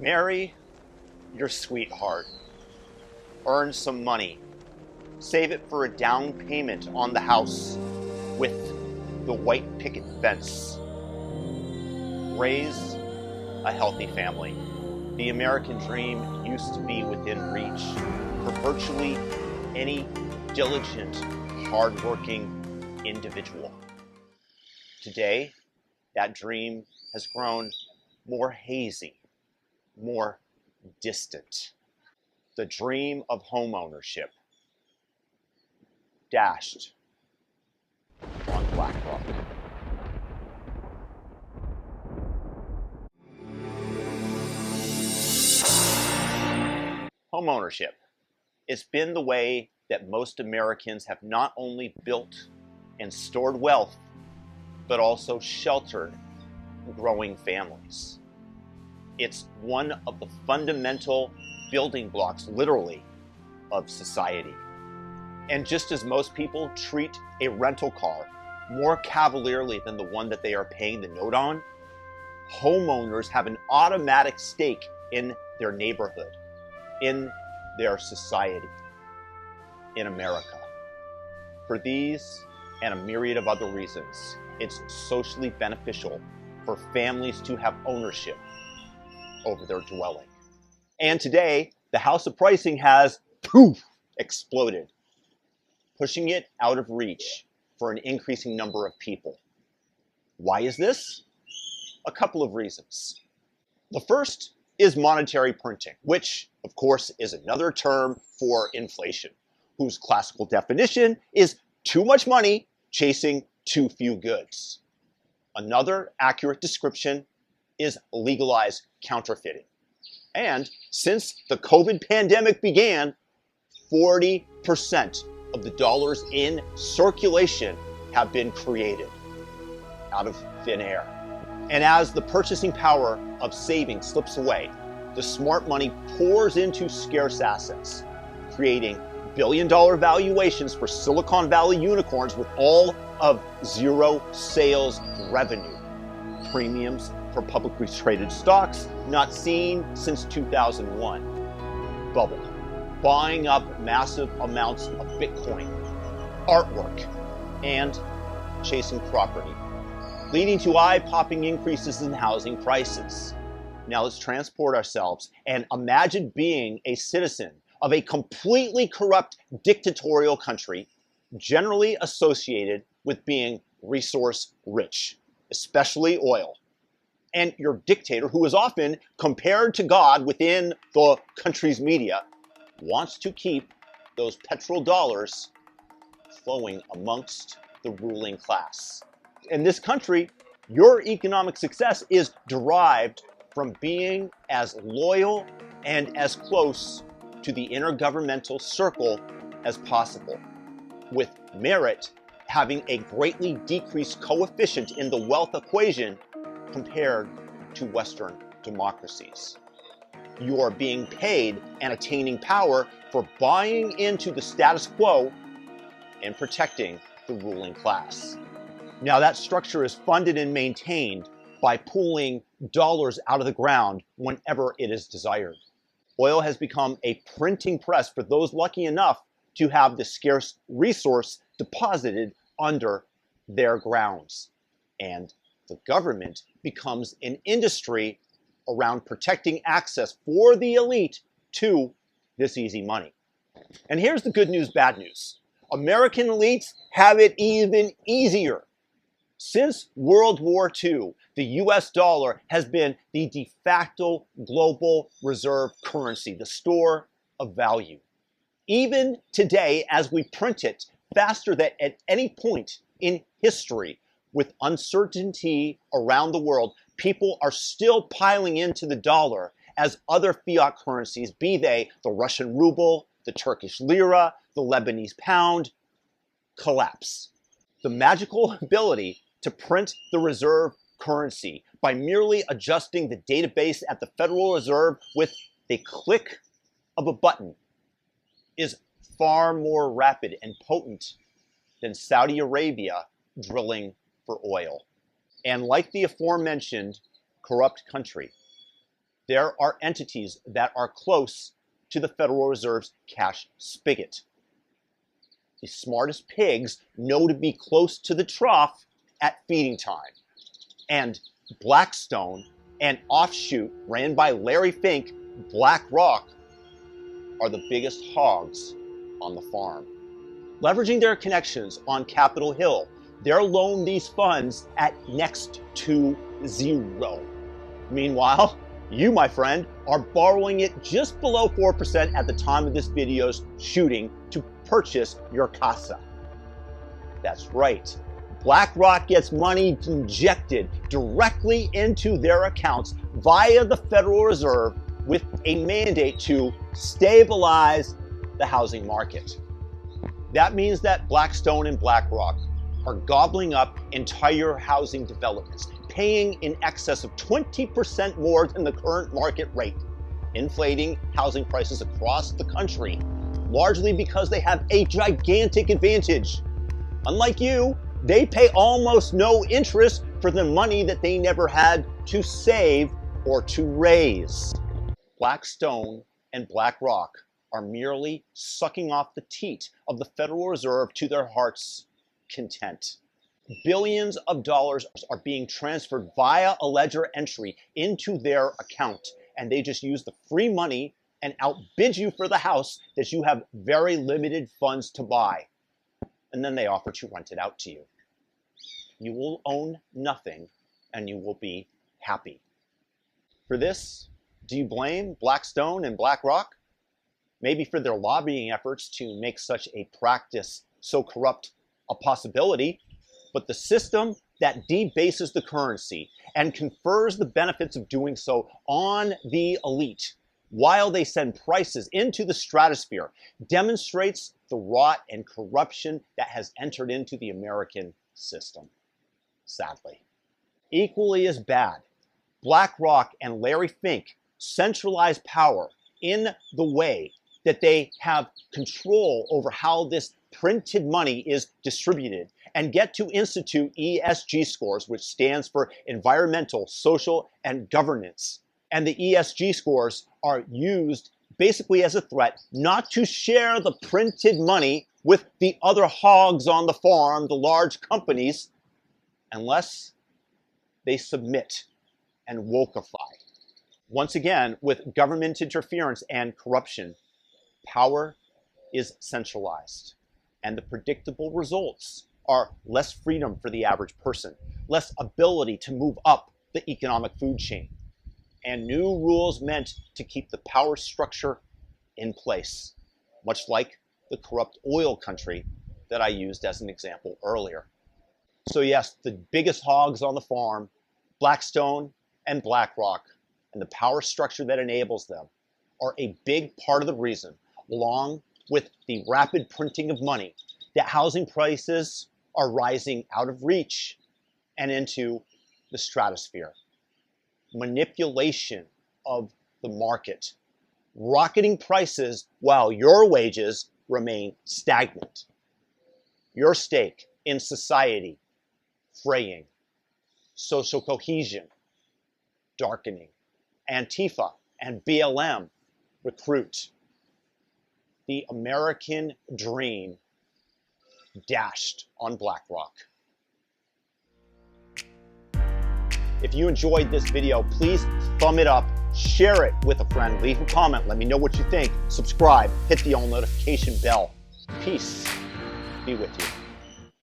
Marry your sweetheart, earn some money, save it for a down payment on the house with the white picket fence, raise a healthy family. The American dream used to be within reach for virtually any diligent, hardworking individual. Today, that dream has grown more hazy, more distant. The dream of homeownership dashed on BlackRock. Homeownership. It's been the way that most Americans have not only built and stored wealth, but also sheltered growing families. It's one of the fundamental building blocks, literally, of society. And just as most people treat a rental car more cavalierly than the one that they are paying the note on, homeowners have an automatic stake in their neighborhood, in their society, in America. For these and a myriad of other reasons, it's socially beneficial for families to have ownership over their dwelling. And today, the house of pricing has, poof, exploded, pushing it out of reach for an increasing number of people. Why is this? A couple of reasons. The first is monetary printing, which, of course, is another term for inflation, whose classical definition is too much money chasing too few goods. Another accurate description is legalized counterfeiting. And since the COVID pandemic began, 40% of the dollars in circulation have been created out of thin air. And as the purchasing power of saving slips away, the smart money pours into scarce assets, creating billion-dollar valuations for Silicon Valley unicorns with all of zero sales revenue. Premiums for publicly traded stocks not seen since 2001. Bubble. Buying up massive amounts of Bitcoin, artwork, and chasing property, leading to eye-popping increases in housing prices. Now let's transport ourselves and imagine being a citizen of a completely corrupt dictatorial country, generally associated with being resource rich, especially oil. And your dictator, who is often compared to God within the country's media, wants to keep those petrodollars flowing amongst the ruling class. In this country, your economic success is derived from being as loyal and as close to the intergovernmental circle as possible, with merit having a greatly decreased coefficient in the wealth equation compared to Western democracies. You are being paid and attaining power for buying into the status quo and protecting the ruling class. Now that structure is funded and maintained by pulling dollars out of the ground whenever it is desired. Oil has become a printing press for those lucky enough to have the scarce resource deposited under their grounds. And the government becomes an industry around protecting access for the elite to this easy money. And here's the good news, bad news. American elites have it even easier. Since World War II, the US dollar has been the de facto global reserve currency, the store of value. Even today, as we print it faster than at any point in history, with uncertainty around the world, people are still piling into the dollar as other fiat currencies, be they the Russian ruble, the Turkish lira, the Lebanese pound, collapse. The magical ability to print the reserve currency by merely adjusting the database at the Federal Reserve with the click of a button is far more rapid and potent than Saudi Arabia drilling for oil. And like the aforementioned corrupt country, there are entities that are close to the Federal Reserve's cash spigot. The smartest pigs know to be close to the trough at feeding time. And Blackstone, an offshoot ran by Larry Fink, BlackRock, are the biggest hogs on the farm. Leveraging their connections on Capitol Hill, they're loaned these funds at next to zero. Meanwhile, you, my friend, are borrowing it just below 4% at the time of this video's shooting to purchase your casa. That's right. BlackRock gets money injected directly into their accounts via the Federal Reserve with a mandate to stabilize the housing market. That means that Blackstone and BlackRock are gobbling up entire housing developments, paying in excess of 20% more than the current market rate, inflating housing prices across the country, largely because they have a gigantic advantage. Unlike you, they pay almost no interest for the money that they never had to save or to raise. Blackstone and BlackRock are merely sucking off the teat of the Federal Reserve to their heart's content. Billions of dollars are being transferred via a ledger entry into their account, and they just use the free money and outbid you for the house that you have very limited funds to buy. And then they offer to rent it out to you. You will own nothing and you will be happy. For this, do you blame Blackstone and BlackRock? Maybe for their lobbying efforts to make such a practice so corrupt a possibility, but the system that debases the currency and confers the benefits of doing so on the elite while they send prices into the stratosphere demonstrates the rot and corruption that has entered into the American system, sadly. Equally as bad, BlackRock and Larry Fink centralize power in the way that they have control over how this printed money is distributed and get to institute E.S.G scores, which stands for environmental, social, and governance. And the E.S.G scores are used basically as a threat not to share the printed money with the other hogs on the farm, the large companies, unless they submit and wokeify. Once again, with government interference and corruption, power is centralized, and the predictable results are less freedom for the average person, less ability to move up the economic food chain, and new rules meant to keep the power structure in place, much like the corrupt oil country that I used as an example earlier. So yes, the biggest hogs on the farm, Blackstone and BlackRock, and the power structure that enables them are a big part of the reason, along with the rapid printing of money, that housing prices are rising out of reach and into the stratosphere. Manipulation of the market, rocketing prices while your wages remain stagnant. Your stake in society fraying, social cohesion darkening. Antifa and BLM recruit. The American dream dashed on BlackRock. If you enjoyed this video, please thumb it up, share it with a friend, leave a comment, let me know what you think, subscribe, hit the all notification bell. Peace be with you.